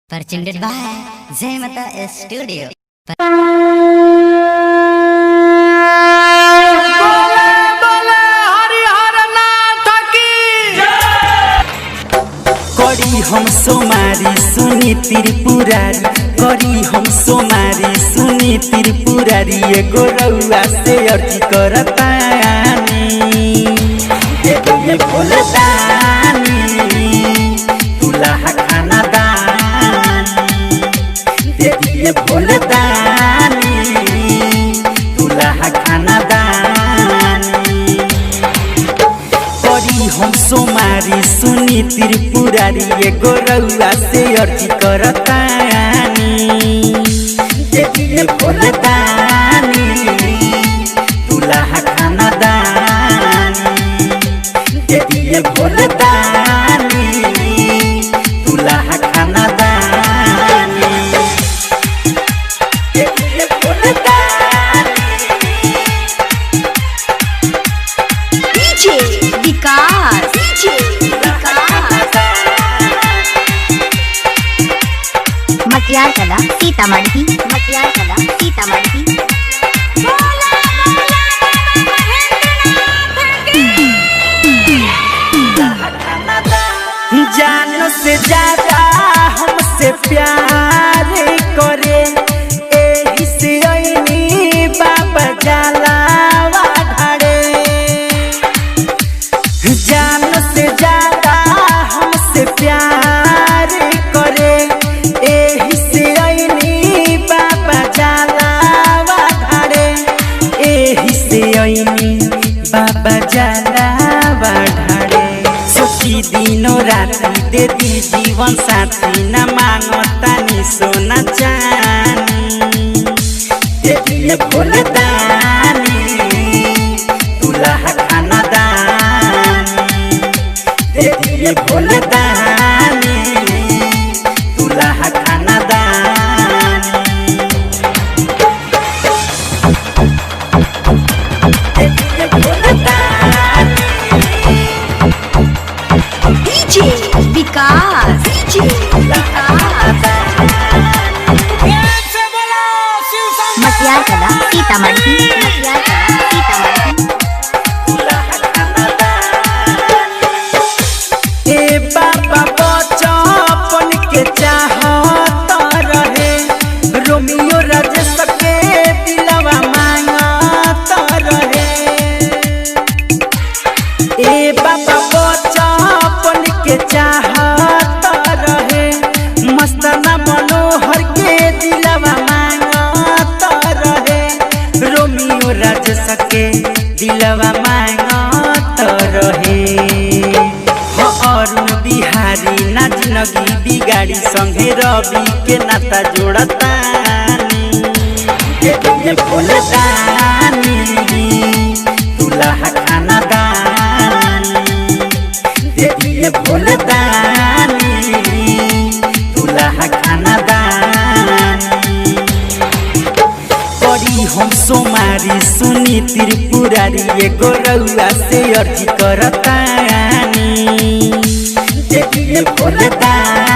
Presented by Jai Mata Studio. करी हम सोमारी सुनी त्रिपुरारी, करी हम सोमारी सुनी त्रिपुरारी, एगो रउआ से अर्जी करतानी ये भोलदानी दुल्हा खाना दानी, ये भोलदानी दुल्हा खाना दानी। करी हम सोमारी सुनी त्रिपुरारी, एगो रउआ से अर्जी करतानी ये भोलदानी दुल्हा खाना दानी, ये भोलदानी दुल्हा खाना दानी, ये भोलदानी। DJ विकास, DJ मटियार कला सीतामढ़ी, मटियार कला सीतामढ़ी। जान से ज्यादा हमसे प्यार करे, एही से अइनी बाबा जलावा ढारे। जान से ज्यादा हमसे प्यार करे, एही से अइनी बाबा जलावा ढारे, एही से अइनी बाबा जलावा ढारे। सोची दिनों राती दे दी जीवन साथी, न मांगतानी सोना चानी, दे दिए भोलदानी दुल्हा खाना दानी, दे दिए भोलदानी दुल्हा खाना दानी, दे दिए भोलदानी। DJ विकास, DJ मटियार कला सीतामढ़ी, मटियार कला सीतामढ़ी। ए बाबा बचपन के चाहत रहे, रोमियो राजेश के दिलवा मांगत रहे। ए बाबा बचपन के चाहत रहे, मस्ताना मनोहर के दिलवा मांगत रहे, रोमियो राजेश के दिलवा मांगत रहे। अरुण बिहारी ना जिंदगी बिगाड़ी, संगे रवि के नाता जोड़तानी, ये भोलदानी दुल्हा खाना दानी, ये भोलदानी दुल्हा खाना दानी। करी हम सोमारी सुनी त्रिपुरारी, एगो रउआ से अर्जी करतानी ये भोलदानी।